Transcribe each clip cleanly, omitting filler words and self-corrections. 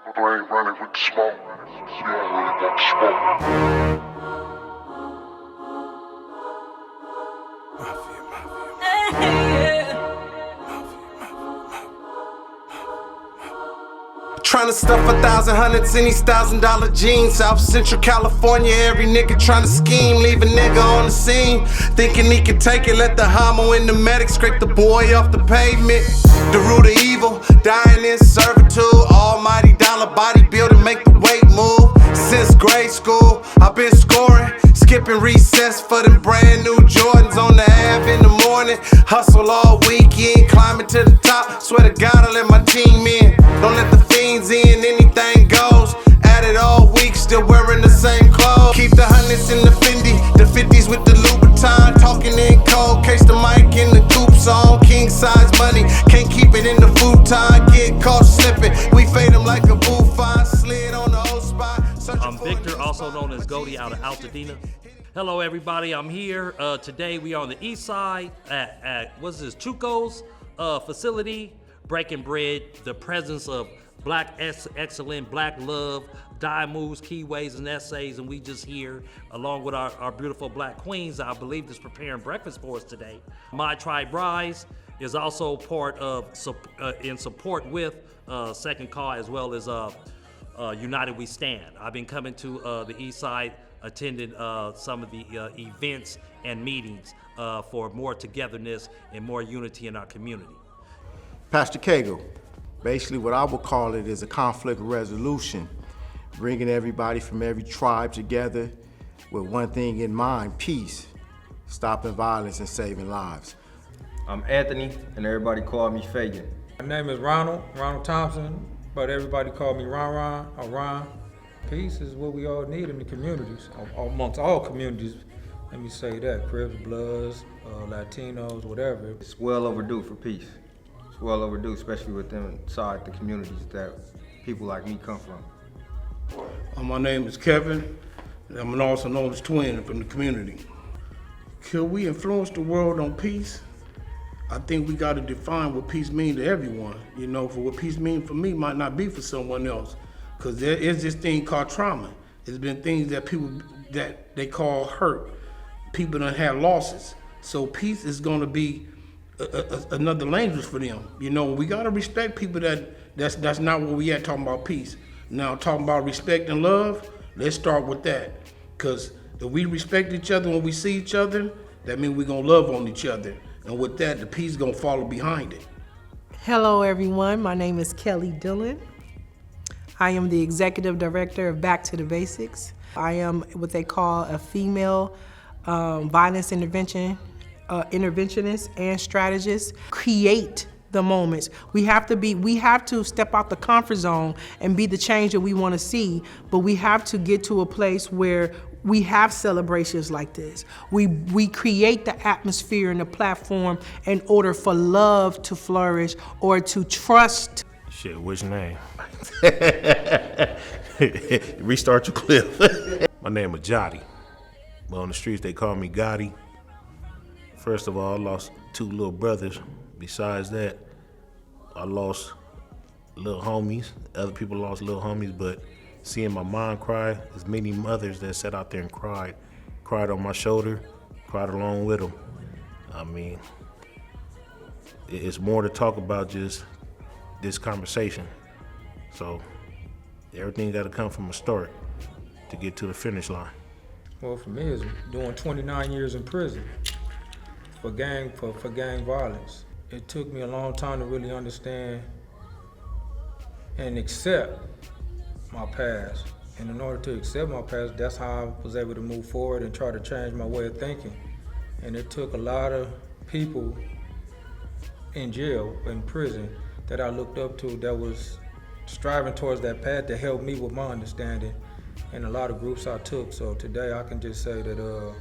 But I ain't running with the smoke. You don't really want the smoke. Tryna stuff 1,000 hundreds in these $1,000 jeans. South Central California, every nigga tryna scheme. Leave a nigga on the scene, thinking he can take it. Let the homo and the medic scrape the boy off the pavement. The root of evil, dying in servitude. Almighty dollar bodybuilding, make the weight move. Since grade school, I've been scoring. Skipping recess for them brand new Jordans on the Ave in the morning. Hustle all weekend, climbing to the top. Swear to God, I let my team in. Don't let the fiends in, anything goes. At it all week, still wearing the same clothes. Keep the hundreds in the Fendi, the 50s with the Louboutin. Talking in cold, case the mic in the coupes on. King size money, can't keep it in the futon. Get caught slipping, we fade them like a bullfine. Slid on the old spot. I'm Victor, also known as Goldie out of Altadena. Hello everybody, I'm here. Today we are on the east side at what's this, Chuco's facility, breaking bread, the presence of black excellent, black love, die moves, keyways, and essays, and we just here along with our beautiful black queens, I believe, is preparing breakfast for us today. My Tribe Rise is also part of, in support with Second Call, as well as United We Stand. I've been coming to the east side, attending some of the events and meetings for more togetherness and more unity in our community. Pastor Cagle, basically what I would call it is a conflict resolution, bringing everybody from every tribe together with one thing in mind: peace, stopping violence and saving lives. I'm Anthony, and everybody call me Fagan. My name is Ronald Townsend, but everybody call me Ron Ron or Ron. Peace is what we all need in the communities, amongst all communities. Let me say that, Crips, Bloods, Latinos, whatever. It's well overdue for peace. It's well overdue, especially within inside the communities that people like me come from. My name is Kevin, and I'm also known as Twin from the community. Can we influence the world on peace? I think we got to define what peace means to everyone. You know, for what peace means for me might not be for someone else. Because there is this thing called trauma. There's been things that people, that they call hurt. People done had losses. So peace is gonna be another language for them. You know, we gotta respect people that's not where we at talking about peace. Now talking about respect and love, let's start with that. Because if we respect each other when we see each other, that means we're gonna love on each other. And with that, the peace gonna follow behind it. Hello everyone, my name is Kelli Dillon. I am the Executive Director of Back to the Basics. I am what they call a female violence interventionist and strategist. Create the moments. We have to step out the comfort zone and be the change that we want to see, but we have to get to a place where we have celebrations like this. We create the atmosphere and the platform in order for love to flourish or to trust. Shit, which name? Restart your clip. My name is Gotti, but on the streets they call me Gotti. First of all, I lost 2 little brothers. Besides that, I lost little homies. Other people lost little homies, but seeing my mom cry, there's many mothers that sat out there and cried on my shoulder, cried along with them. I mean, it's more to talk about just this conversation. So everything got to come from a start to get to the finish line. Well, for me, it's doing 29 years in prison for gang violence. It took me a long time to really understand and accept my past. And in order to accept my past, that's how I was able to move forward and try to change my way of thinking. And it took a lot of people in jail, in prison, that I looked up to that was striving towards that path to help me with my understanding, and a lot of groups I took. So today I can just say that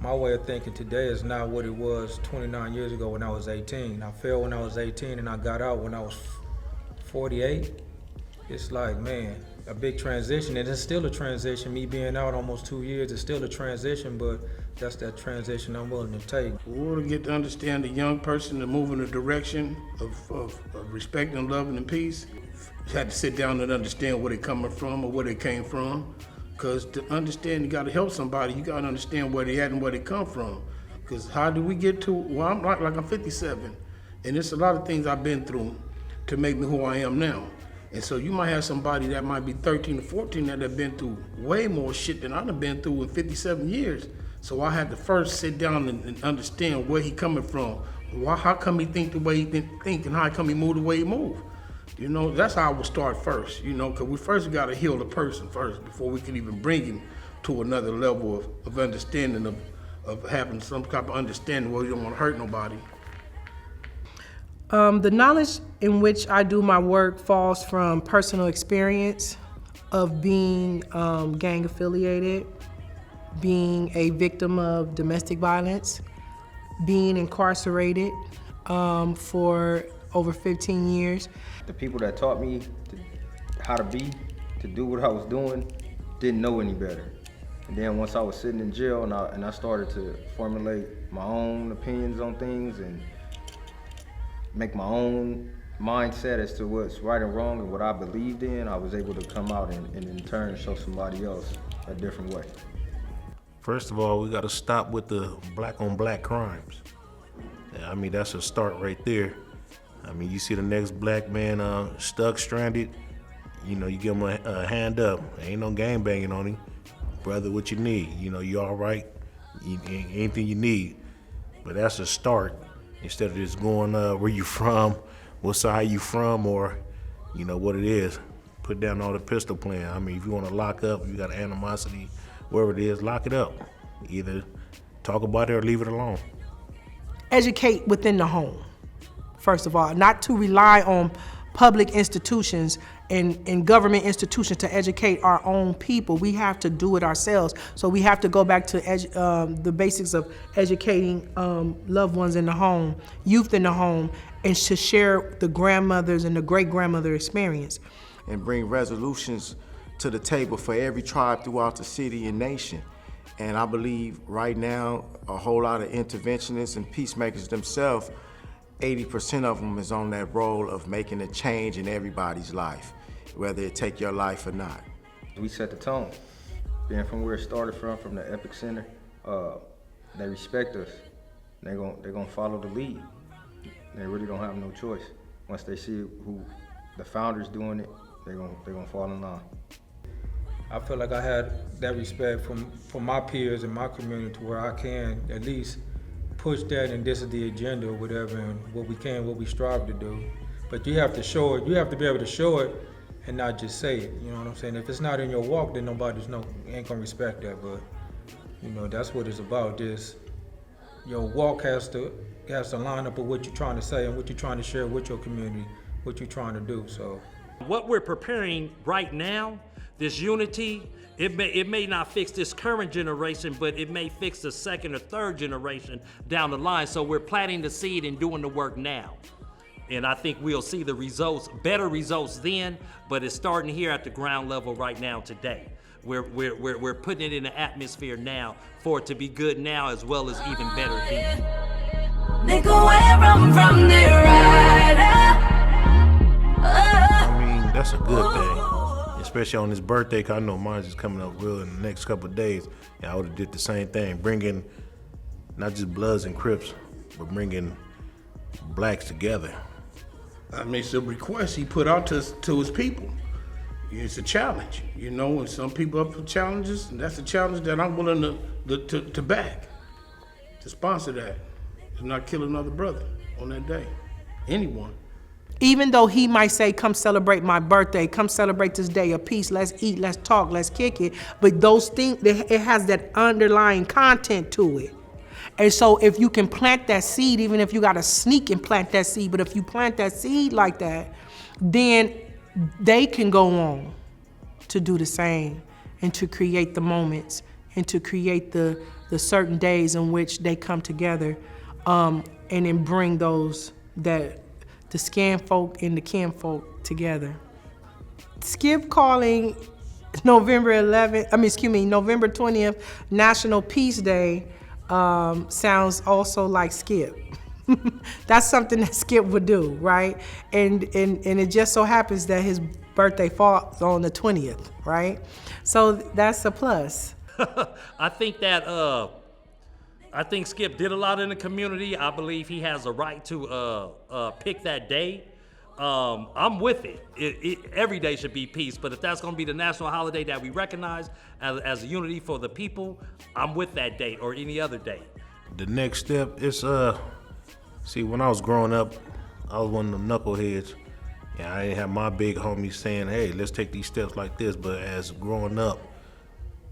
my way of thinking today is not what it was 29 years ago when I was 18. I failed when I was 18 and I got out when I was 48. It's like, man, a big transition, and it's still a transition. Me being out almost 2 years, it's still a transition, but that's that transition I'm willing to take. We want to get to understand the young person to move in the direction of respect and love and peace. had to sit down and understand where they're coming from or where they came from. Because to understand, you got to help somebody, you got to understand where they at and where they come from. Because how do we get to, well, I'm 57, and there's a lot of things I've been through to make me who I am now. And so you might have somebody that might be 13 or 14 that have been through way more shit than I've been through in 57 years. So I had to first sit down and understand where he coming from. How come he think the way he think, and how come he move the way he move? You know, that's how I would start first, you know, because we first got to heal the person first before we can even bring him to another level of understanding, of having some type of understanding where you don't want to hurt nobody. The knowledge in which I do my work falls from personal experience of being gang affiliated, being a victim of domestic violence, being incarcerated for over 15 years. The people that taught me how to be, to do what I was doing, didn't know any better. And then once I was sitting in jail and I started to formulate my own opinions on things and make my own mindset as to what's right and wrong and what I believed in, I was able to come out and in turn show somebody else a different way. First of all, we gotta stop with the black on black crimes. I mean, that's a start right there. I mean, you see the next black man stuck, stranded, you know, you give him a hand up. Ain't no gang banging on him. Brother, what you need? You know, you all right? Anything you need. But that's a start. Instead of just going, where you from, what side you from, or, you know, what it is. Put down all the pistol playing. I mean, if you want to lock up, if you got animosity, wherever it is, lock it up. Either talk about it or leave it alone. Educate within the home, first of all, not to rely on public institutions and government institutions to educate our own people. We have to do it ourselves. So we have to go back to the basics of educating loved ones in the home, youth in the home, and to share the grandmothers and the great-grandmother experience. And bring resolutions to the table for every tribe throughout the city and nation. And I believe right now, a whole lot of interventionists and peacemakers themselves, 80% of them is on that role of making a change in everybody's life, whether it take your life or not. We set the tone. Being from where it started from the Epic Center, they respect us. They're gonna follow the lead. They really don't have no choice. Once they see who the founder's doing it, they're gonna fall in line. I feel like I had that respect from my peers in my community to where I can at least push that, and this is the agenda or whatever, and what we strive to do. But you have to show it, you have to be able to show it and not just say it, you know what I'm saying? If it's not in your walk, then ain't gonna respect that, but you know, that's what it's about. Your walk has to line up with what you're trying to say and what you're trying to share with your community, what you're trying to do, so. What we're preparing right now, this unity, it may not fix this current generation, but it may fix the second or third generation down the line. So we're planting the seed and doing the work now. And I think we'll see the results, better results then, but it's starting here at the ground level right now today. We're putting it in the atmosphere now for it to be good now as well as even better then. They go from the rider. I mean, that's a good thing. Especially on his birthday, cause I know mine's is coming up real in the next couple of days. And I would've did the same thing, bringing not just Bloods and Crips, but bringing blacks together. I mean, it's a request he put out to his people. It's a challenge, you know, and some people up for challenges, and that's a challenge that I'm willing to back, to sponsor that, to not kill another brother on that day, anyone. Even though he might say, come celebrate my birthday, come celebrate this day of peace, let's eat, let's talk, let's kick it, but those things, it has that underlying content to it. And so if you can plant that seed, even if you gotta sneak and plant that seed, but if you plant that seed like that, then they can go on to do the same and to create the moments and to create the certain days in which they come together and then bring the scan folk and the kin folk together. Skipp calling November 20th, National Peace Day, sounds also like Skipp. That's something that Skipp would do, right? And it just so happens that his birthday falls on the 20th, right? So that's a plus. I think that I think Skipp did a lot in the community. I believe he has a right to pick that day. I'm with it. Every day should be peace, but if that's going to be the national holiday that we recognize as a unity for the people, I'm with that date or any other date. The next step is, see, when I was growing up, I was one of them knuckleheads. And I didn't have my big homies saying, hey, let's take these steps like this. But as growing up,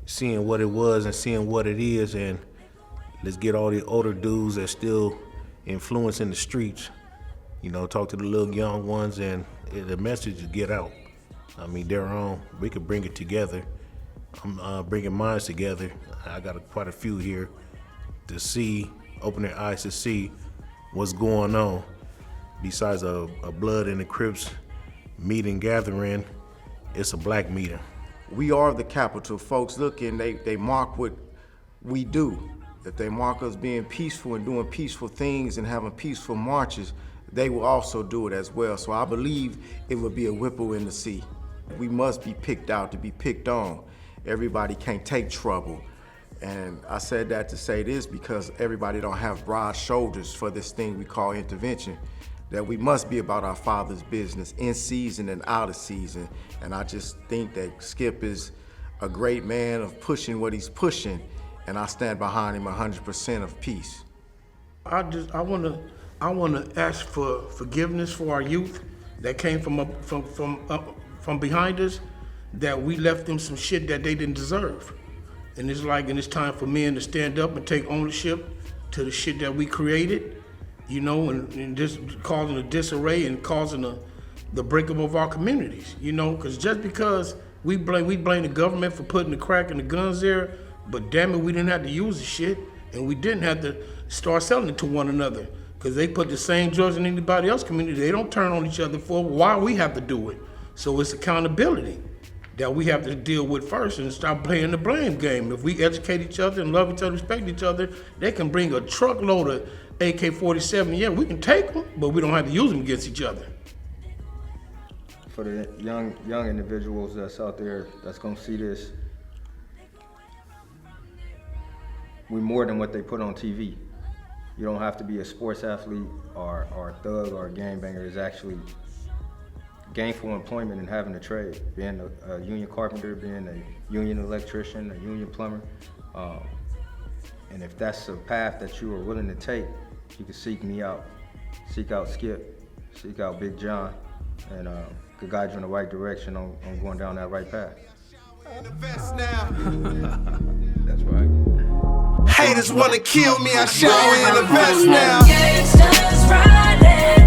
seeing what it was and seeing what it is, and let's get all the older dudes that still influencing the streets, you know, talk to the little young ones, and the message is get out. I mean, they're on. We could bring it together. I'm bringing minds together. I got quite a few here to see, open their eyes to see what's going on. Besides a Blood and the Crips meeting gathering, it's a black meeting. We are the capital. Folks look and they mark what we do. If they mark us being peaceful and doing peaceful things and having peaceful marches, they will also do it as well. So I believe it will be a ripple in the sea. We must be picked out to be picked on. Everybody can't take trouble. And I said that to say this because everybody don't have broad shoulders for this thing we call intervention. That we must be about our Father's business in season and out of season. And I just think that Skipp is a great man of pushing what he's pushing, and I stand behind him 100% of peace. I want to ask for forgiveness for our youth that came from behind us, that we left them some shit that they didn't deserve. And it's time for men to stand up and take ownership to the shit that we created. You know, and just causing a disarray and causing the breakup of our communities, you know, because just because we blame the government for putting the crack and the guns there, but damn it, we didn't have to use the shit, and we didn't have to start selling it to one another, because they put the same drugs in anybody else's community. They don't turn on each other for why we have to do it. So it's accountability that we have to deal with first and stop playing the blame game. If we educate each other and love each other, respect each other, they can bring a truckload of AK-47, yeah, we can take them, but we don't have to use them against each other. For the young individuals that's out there that's gonna see this, we're more than what they put on TV. You don't have to be a sports athlete or a thug or a gangbanger. It's actually gainful employment and having a trade, being a union carpenter, being a union electrician, a union plumber. And if that's a path that you are willing to take, you can seek me out. Seek out Skipp, seek out Big John, and could guide you in the right direction on going down that right path. That's right. Haters wanna kill me, I show you in the vest now. Gangsters riding.